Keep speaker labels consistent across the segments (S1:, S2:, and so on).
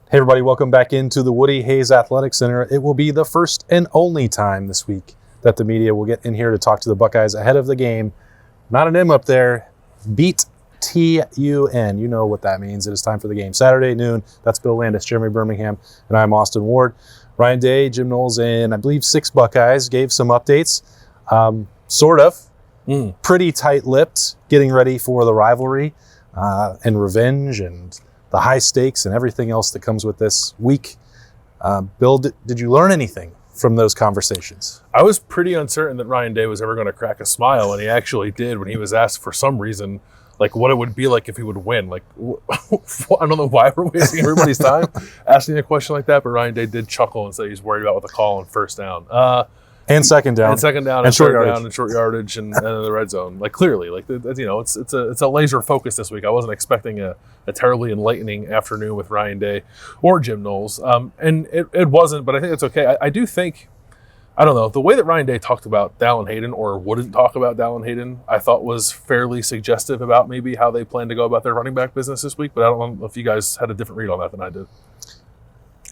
S1: Hey everybody, welcome back into the Woody Hayes Athletic Center. It will be the first and only time this week that the media will get in here to talk to the Buckeyes ahead of the game. Not an M up there. Beat T-U-N. You know what that means. It is time for the game. Saturday noon. That's Bill Landis, Jeremy Birmingham, and I'm Austin Ward. Ryan Day, Jim Knowles, and I believe 6 Buckeyes gave some updates. Sort of. Pretty tight-lipped, getting ready for the rivalry and revenge and the high stakes and everything else that comes with this week. Bill, did you learn anything from those conversations?
S2: I was pretty uncertain that Ryan Day was ever going to crack a smile, and he actually did when he was asked for some reason, like what it would be like if he would win. Like, I don't know why we're wasting everybody's time asking a question like that, but Ryan Day did chuckle and say he's worried about what the call on first down.
S1: And second down.
S2: And second down and short yardage. And short yardage and the red zone. Like, clearly, like, you know, it's a laser focus this week. I wasn't expecting a terribly enlightening afternoon with Ryan Day or Jim Knowles. And it wasn't, but I think it's okay. I do think, I don't know, the way that Ryan Day talked about Dallin Hayden or wouldn't talk about Dallin Hayden, I thought was fairly suggestive about maybe how they plan to go about their running back business this week. But I don't know if you guys had a different read on that than I did.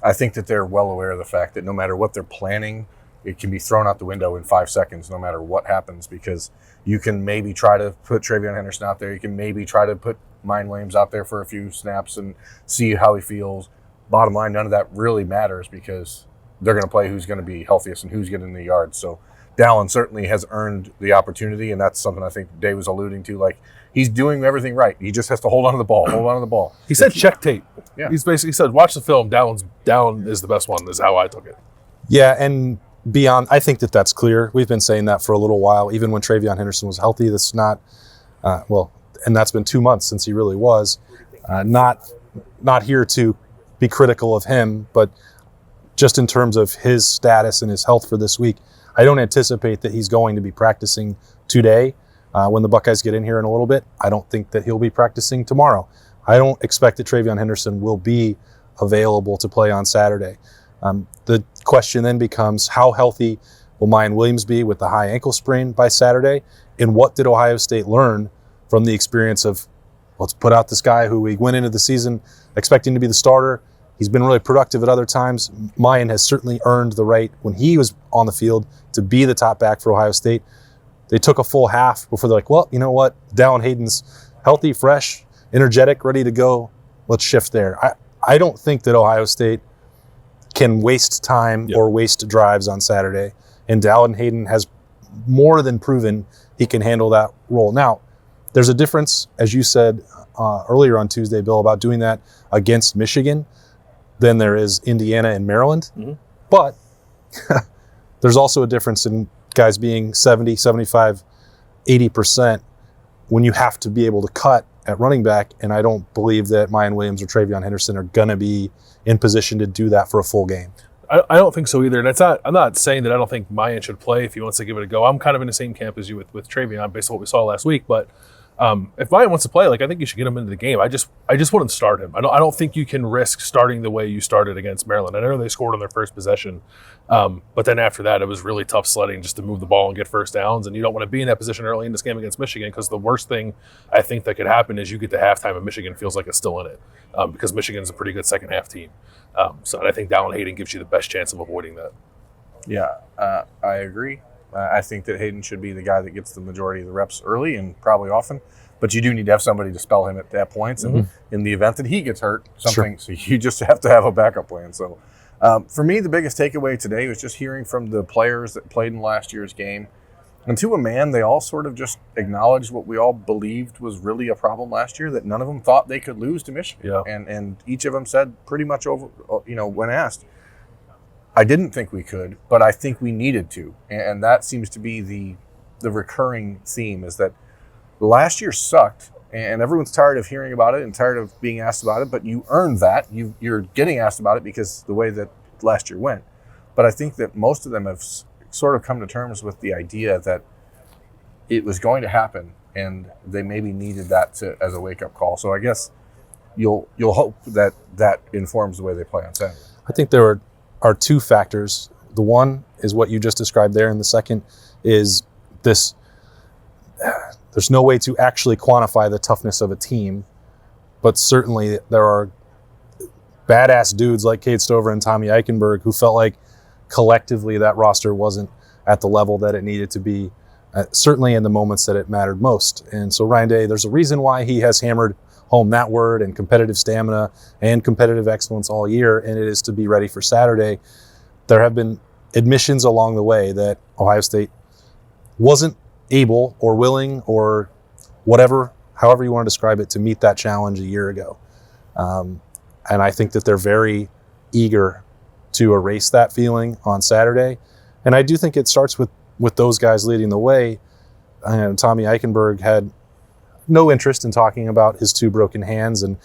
S3: I think that they're well aware of the fact that no matter what they're planning, it can be thrown out the window in 5 seconds no matter what happens, because you can maybe try to put Travion Henderson out there. You can maybe try to put Mine Williams out there for a few snaps and see how he feels. Bottom line, none of that really matters because they're going to play who's going to be healthiest and who's getting the yards. So Dallin certainly has earned the opportunity, and that's something I think Dave was alluding to. Like, he's doing everything right. He just has to hold on to the ball,
S2: He said check tape.
S3: Yeah.
S2: He's basically said, watch the film. Dallin is the best one, is how I took it.
S1: Yeah, and beyond, I think that's clear. We've been saying that for a little while. Even when Travion Henderson was healthy, that's not, and that's been 2 months since he really was. Not here to be critical of him, but just in terms of his status and his health for this week, I don't anticipate that he's going to be practicing today when the Buckeyes get in here in a little bit. I don't think that he'll be practicing tomorrow. I don't expect that Travion Henderson will be available to play on Saturday. The question then becomes, how healthy will Mine Williams be with the high ankle sprain by Saturday? And what did Ohio State learn from the experience of, let's put out this guy who we went into the season expecting to be the starter. He's been really productive at other times. Mine has certainly earned the right, when he was on the field, to be the top back for Ohio State. They took a full half before they're like, well, you know what? Dallin Hayden's healthy, fresh, energetic, ready to go. Let's shift there. I don't think that Ohio State can waste time or waste drives on Saturday. And Dallin Hayden has more than proven he can handle that role. Now, there's a difference, as you said earlier on Tuesday, Bill, about doing that against Michigan than there is Indiana and Maryland. Mm-hmm. But there's also a difference in guys being 70, 75, 80% when you have to be able to cut at running back, and I don't believe that Mine Williams or Travion Henderson are going to be in position to do that for a full game.
S2: I don't think so either. And I'm not saying that I don't think Mayan should play if he wants to give it a go. I'm kind of in the same camp as you with Travion based on what we saw last week. But if Mayan wants to play, like, I think you should get him into the game. I just wouldn't start him. I don't think you can risk starting the way you started against Maryland. I know they scored on their first possession, but then after that, it was really tough sledding just to move the ball and get first downs. And you don't want to be in that position early in this game against Michigan, because the worst thing I think that could happen is you get to halftime and Michigan feels like it's still in it, because Michigan's a pretty good second half team. So I think Dallin Hayden gives you the best chance of avoiding that.
S3: Yeah, I agree. I think that Hayden should be the guy that gets the majority of the reps early and probably often. But you do need to have somebody to spell him at that point. And in the event that he gets hurt, so you just have to have a backup plan. So for me, the biggest takeaway today was just hearing from the players that played in last year's game. And to a man, they all sort of just acknowledged what we all believed was really a problem last year, that none of them thought they could lose to Michigan. Yeah. And each of them said pretty much over, when asked, I didn't think we could, but I think we needed to. And that seems to be the recurring theme, is that last year sucked, and everyone's tired of hearing about it and tired of being asked about it, but you earned that. You're getting asked about it because the way that last year went. But I think that most of them have sort of come to terms with the idea that it was going to happen, and they maybe needed that as a wake-up call. So I guess you'll hope that informs the way they play on Saturday.
S1: I think there are two factors. The one is what you just described there, and the second is this. There's no way to actually quantify the toughness of a team, but certainly there are badass dudes like Cade Stover and Tommy Eichenberg who felt like collectively that roster wasn't at the level that it needed to be, certainly in the moments that it mattered most. And so Ryan Day, there's a reason why he has hammered home that word and competitive stamina and competitive excellence all year, and it is to be ready for Saturday. There have been admissions along the way that Ohio State wasn't able or willing or whatever, however you want to describe it, to meet that challenge a year ago. And I think that they're very eager to erase that feeling on Saturday. And I do think it starts with those guys leading the way. Tommy Eichenberg had no interest in talking about his 2 broken hands, and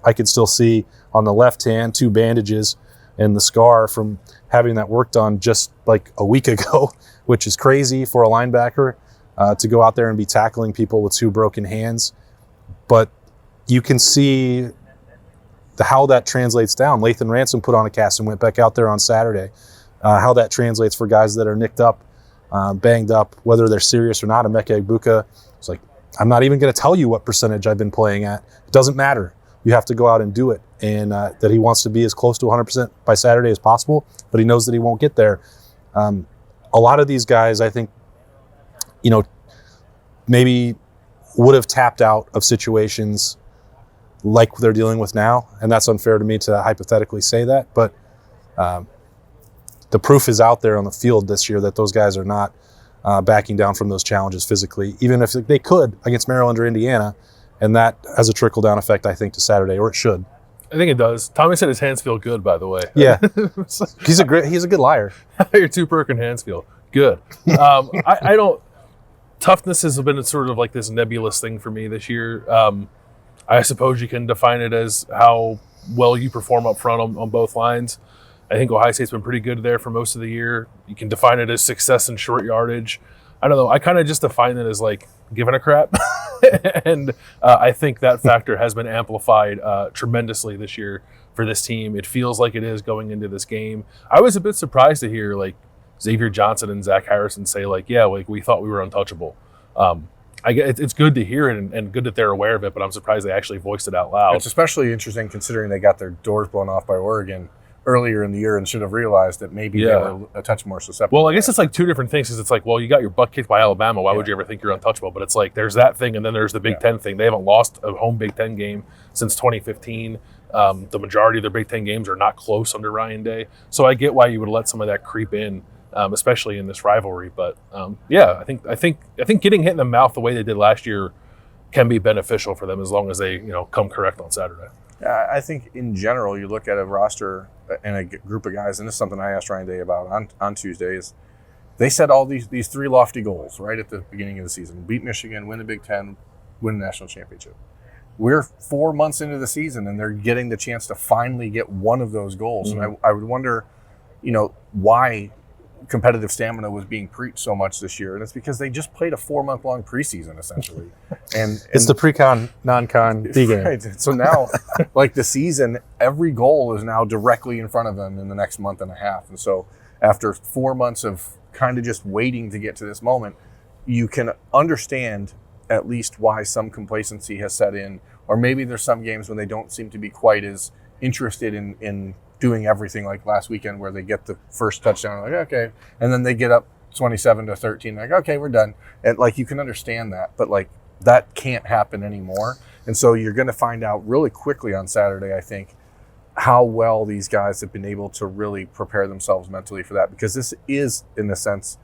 S1: I could still see on the left hand 2 bandages and the scar from having that work done just like a week ago, which is crazy for a linebacker to go out there and be tackling people with 2 broken hands. But you can see how that translates down. Lathan Ransom put on a cast and went back out there on Saturday. How that translates for guys that are nicked up, banged up, whether they're serious or not. Emeka Egbuka, it's like, I'm not even going to tell you what percentage I've been playing at. It doesn't matter. You have to go out and do it. And that he wants to be as close to 100% by Saturday as possible, but he knows that he won't get there. A lot of these guys, I think, maybe would have tapped out of situations like they're dealing with now, and that's unfair to me to hypothetically say that, but the proof is out there on the field this year that those guys are not backing down from those challenges physically, even if they could against Maryland or Indiana, and that has a trickle-down effect, I think, to Saturday, or it should.
S2: I think it does. Tommy said his hands feel good, by the way.
S1: Yeah. He's a good liar.
S2: Your 2 broken hands feel good. I don't. Toughness has been sort of like this nebulous thing for me this year. I suppose you can define it as how well you perform up front on both lines. I think Ohio State's been pretty good there for most of the year. You can define it as success in short yardage. I don't know. I kind of just define it as like giving a crap. And I think that factor has been amplified tremendously this year for this team. It feels like it is going into this game. I was a bit surprised to hear like Xavier Johnson and Zach Harrison say like, yeah, like we thought we were untouchable. It's good to hear it and good that they're aware of it, but I'm surprised they actually voiced it out loud.
S3: It's especially interesting considering they got their doors blown off by Oregon earlier in the year and should have realized that maybe they were a touch more susceptible.
S2: Well, I guess it's like 2 different things, because it's like, well, you got your butt kicked by Alabama. Why would you ever think you're untouchable? But it's like there's that thing, and then there's the Big Ten thing. They haven't lost a home Big Ten game since 2015. The majority of their Big Ten games are not close under Ryan Day. So I get why you would let some of that creep in, especially in this rivalry. But I think getting hit in the mouth the way they did last year can be beneficial for them as long as they come correct on Saturday.
S3: I think in general, you look at a roster and a group of guys, and this is something I asked Ryan Day about on Tuesday, is they set all these 3 lofty goals right at the beginning of the season. Beat Michigan, win the Big Ten, win the national championship. We're 4 months into the season, and they're getting the chance to finally get one of those goals. Mm-hmm. And I would wonder, why competitive stamina was being preached so much this year, and it's because they just played a 4-month-long preseason essentially, and
S1: it's the pre-con, non-con B game.
S3: Right. So now, like the season, every goal is now directly in front of them in the next month and a half, and so after 4 months of kind of just waiting to get to this moment, you can understand at least why some complacency has set in, or maybe there's some games when they don't seem to be quite as interested in doing everything like last weekend where they get the first touchdown, like, okay, and then they get up 27-13, like, okay, we're done. And like, you can understand that, but like that can't happen anymore. And so you're going to find out really quickly on Saturday, I think, how well these guys have been able to really prepare themselves mentally for that, because this is in essence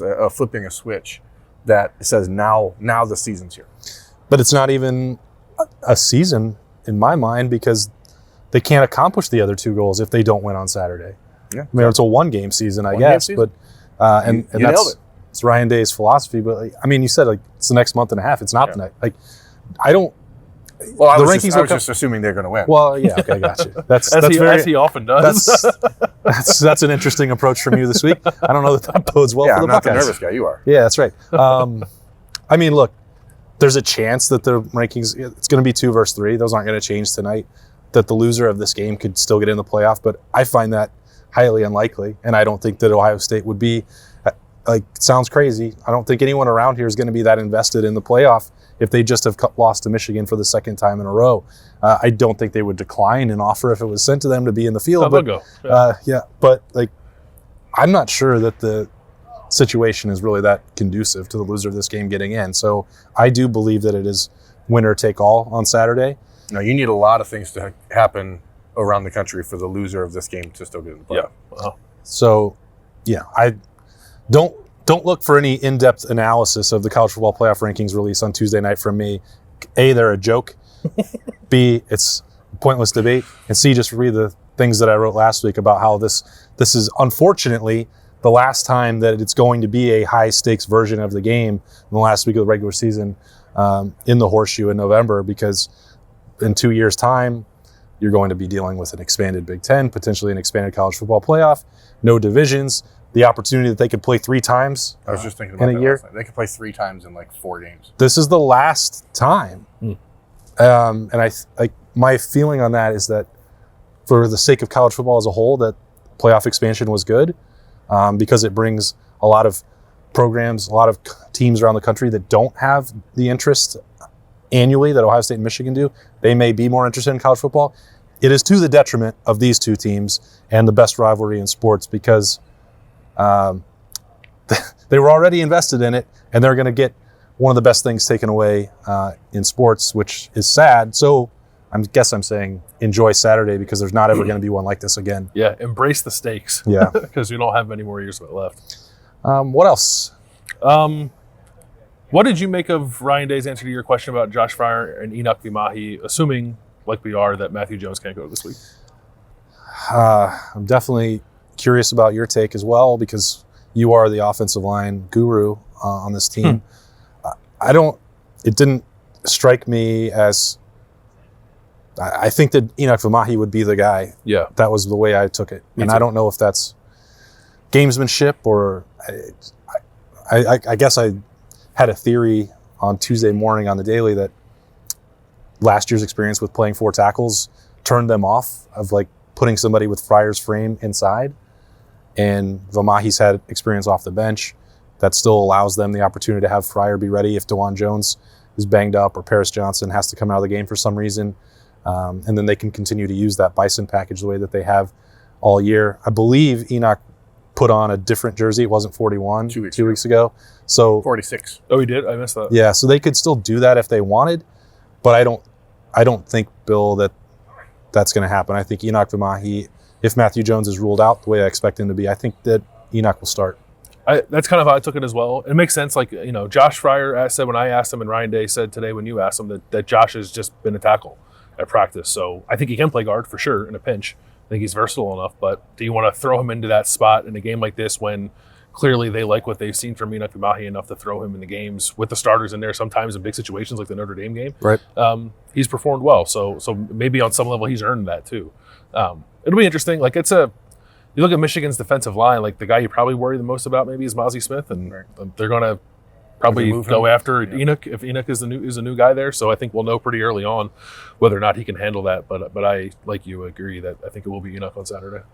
S3: a flipping a switch that says now the season's here.
S1: But it's not even a season in my mind, because they can't accomplish the other 2 goals if they don't win on Saturday. Yeah, I mean, it's a 1-game season, I guess, season. But and that's it's Ryan Day's philosophy. But like, I mean, you said like it's the next month and a half. It's not the next. Like, I don't.
S3: Well, I was just assuming they're going to win.
S1: Well, yeah, okay, gotcha.
S2: That's as he often does.
S1: That's an interesting approach from you this week. I don't know that bodes well for the Buckeyes.
S3: I'm not the nervous guy. You are.
S1: Yeah, that's right. I mean, look, there's a chance that the rankings, it's going to be 2 versus 3. Those aren't going to change tonight. That the loser of this game could still get in the playoff, but I find that highly unlikely, and I don't think that Ohio State would be like, sounds crazy. I don't think anyone around here is going to be that invested in the playoff if they just have lost to Michigan for the second time in a row. I don't think they would decline an offer if it was sent to them to be in the field.
S2: But, go.
S1: But like, I'm not sure that the situation is really that conducive to the loser of this game getting in. So I do believe that it is winner take all on Saturday.
S3: No, you need a lot of things to happen around the country for the loser of this game to still get in the playoff.
S2: Yeah.
S1: So, yeah, I don't look for any in-depth analysis of the college football playoff rankings release on Tuesday night from me. A, they're a joke. B, it's pointless debate. And C, just read the things that I wrote last week about how this is unfortunately the last time that it's going to be a high-stakes version of the game in the last week of the regular season in the Horseshoe in November, because in 2 years' time, you're going to be dealing with an expanded Big Ten, potentially an expanded college football playoff, no divisions, the opportunity that they could play 3 times
S3: I was just thinking about
S1: in a year.
S3: They could play 3 times in like 4 games.
S1: This is the last time. And my feeling on that is that for the sake of college football as a whole, that playoff expansion was good because it brings a lot of programs, a lot of teams around the country that don't have the interest annually that Ohio State and Michigan do. They may be more interested in college football. It is to the detriment of these 2 teams and the best rivalry in sports, because they were already invested in it, and they're going to get one of the best things taken away in sports, which is sad. So I guess I'm saying enjoy Saturday, because there's not ever going to be one like this again.
S2: Yeah, embrace the stakes.
S1: Yeah.
S2: Because you don't have many more years of it left.
S1: What else?
S2: What did you make of Ryan Day's answer to your question about Josh Fryer and Enoch Vimahi, assuming, like we are, that Matthew Jones can't go this week?
S1: I'm definitely curious about your take as well, because you are the offensive line guru on this team. It didn't strike me as, I think that Enoch Vimahi would be the guy.
S2: Yeah.
S1: That was the way I took it. And I don't know if that's gamesmanship or I guess I had a theory on Tuesday morning on the Daily that last year's experience with playing 4 tackles turned them off of like putting somebody with Fryer's frame inside. And Vimahi's had experience off the bench that still allows them the opportunity to have Fryer be ready if DeJuan Jones is banged up or Paris Johnson has to come out of the game for some reason. And then they can continue to use that Bison package the way that they have all year. I believe Enoch put on a different jersey. It wasn't 41 2 weeks ago. So
S3: 46.
S2: Oh, he did? I missed that.
S1: Yeah, so they could still do that if they wanted, but I don't think, Bill, that's going to happen. I think Enoch Vimahi, if Matthew Jones is ruled out the way I expect him to be, I think that Enoch will start.
S2: That's kind of how I took it as well. It makes sense. Like, Josh Fryer said when I asked him, and Ryan Day said today when you asked him, that Josh has just been a tackle at practice. So I think he can play guard for sure in a pinch. I think he's versatile enough, but do you want to throw him into that spot in a game like this when clearly they like what they've seen from Enoch Vimahi enough to throw him in the games with the starters in there sometimes in big situations like the Notre Dame game?
S1: Right.
S2: He's performed well, so maybe on some level he's earned that too. It'll be interesting. Like you look at Michigan's defensive line, like the guy you probably worry the most about maybe is Mozzie Smith, and they're going to probably go after Enoch if Enoch is a new guy there. So I think we'll know pretty early on whether or not he can handle that. But I, like you, agree that I think it will be Enoch on Saturday.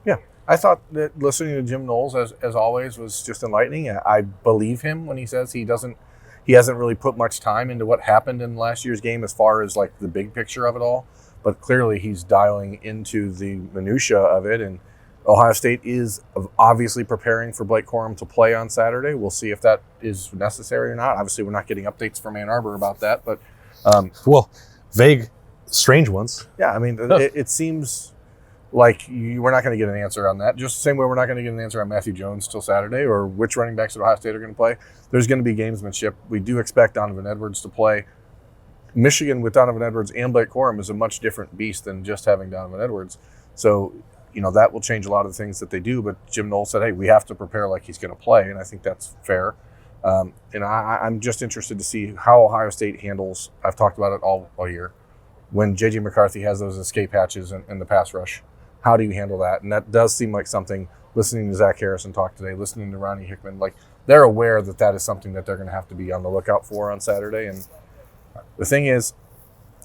S3: Yeah, I thought that listening to Jim Knowles as always was just enlightening. I believe him when he says he hasn't really put much time into what happened in last year's game as far as like the big picture of it all. But clearly he's dialing into the minutia of it, and Ohio State is obviously preparing for Blake Corum to play on Saturday. We'll see if that is necessary or not. Obviously, we're not getting updates from Ann Arbor about that, but
S1: vague, strange ones.
S3: Yeah, I mean, it seems like we're not going to get an answer on that. Just the same way we're not going to get an answer on Matthew Jones till Saturday or which running backs at Ohio State are going to play. There's going to be gamesmanship. We do expect Donovan Edwards to play. Michigan with Donovan Edwards and Blake Corum is a much different beast than just having Donovan Edwards. So, that will change a lot of the things that they do. But Jim Knowles said, hey, we have to prepare like he's going to play. And I think that's fair. And I'm just interested to see how Ohio State handles, I've talked about it all year, when J.J. McCarthy has those escape hatches in the pass rush. How do you handle that? And that does seem like something, listening to Zach Harrison talk today, listening to Ronnie Hickman, like they're aware that is something that they're going to have to be on the lookout for on Saturday. And the thing is,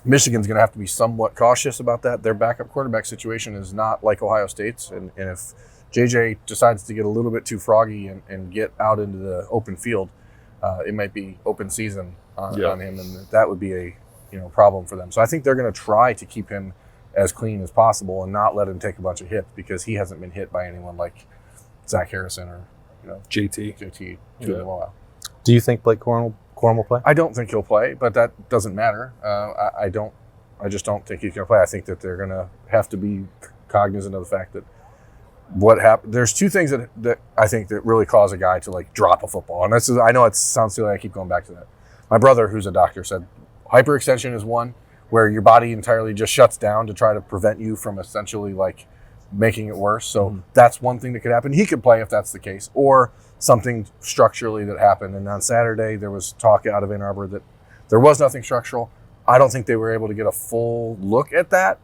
S3: Michigan's going to have to be somewhat cautious about that. Their backup quarterback situation is not like Ohio State's. And if JJ decides to get a little bit too froggy and get out into the open field, it might be open season on him, and that would be a problem for them. So I think they're going to try to keep him as clean as possible and not let him take a bunch of hits, because he hasn't been hit by anyone like Zach Harrison or JT in a while.
S1: Do you think Blake Corum will play?
S3: I don't think he'll play, but that doesn't matter. I just don't think he's going to play. I think that they're going to have to be cognizant of the fact that what happened. There's two things that I think that really cause a guy to like drop a football, and I know it sounds silly. I keep going back to that. My brother, who's a doctor, said hyperextension is one where your body entirely just shuts down to try to prevent you from essentially like making it worse. So that's one thing that could happen. He could play if that's the case, or something structurally that happened. And on Saturday, there was talk out of Ann Arbor that there was nothing structural. I don't think they were able to get a full look at that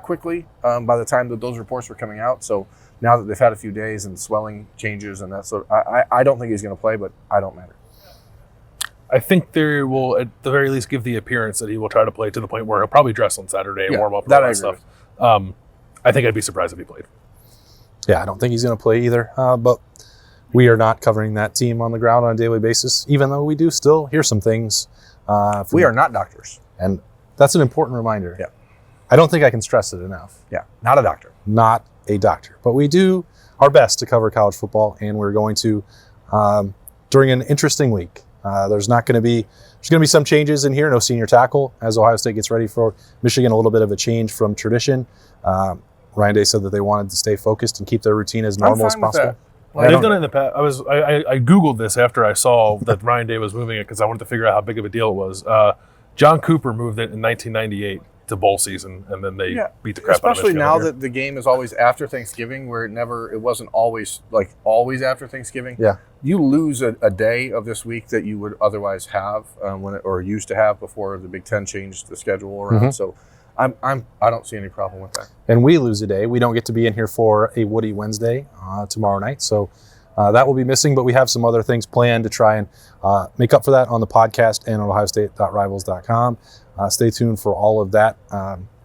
S3: quickly by the time that those reports were coming out. So now that they've had a few days and swelling changes and that sort of, I don't think he's going to play, but I don't matter.
S2: I think they will, at the very least, give the appearance that he will try to play to the point where he'll probably dress on Saturday and warm up and all that stuff. I think I'd be surprised if he played.
S1: Yeah, I don't think he's going to play either. But we are not covering that team on the ground on a daily basis, even though we do still hear some things.
S3: We are not doctors.
S1: And that's an important reminder.
S3: Yeah.
S1: I don't think I can stress it enough.
S3: Yeah, not a doctor.
S1: Not a doctor. But we do our best to cover college football, and we're going to during an interesting week. There's going to be some changes in here. No senior tackle as Ohio State gets ready for Michigan. A little bit of a change from tradition. Ryan Day said that they wanted to stay focused and keep their routine as normal as possible.
S2: Well, they've done it in the past. I Googled this after I saw that Ryan Day was moving it because I wanted to figure out how big of a deal it was. John Cooper moved it in 1998 to bowl season, and then they beat the crap out of Michigan.
S3: Especially now that the game is always after Thanksgiving, where it wasn't always after Thanksgiving.
S1: Yeah.
S3: You lose a day of this week that you would otherwise have or used to have before the Big Ten changed the schedule around. Mm-hmm. So I don't see any problem with that.
S1: And we lose a day. We don't get to be in here for a Woody Wednesday tomorrow night. So that will be missing, but we have some other things planned to try and make up for that on the podcast and on ohiostate.rivals.com. Stay tuned for all of that.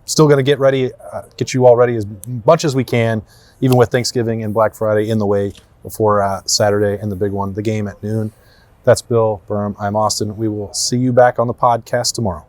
S1: Still going to get ready, get you all ready as much as we can, even with Thanksgiving and Black Friday in the way before Saturday and the big one, the game at noon. That's Bill Berm. I'm Austin. We will see you back on the podcast tomorrow.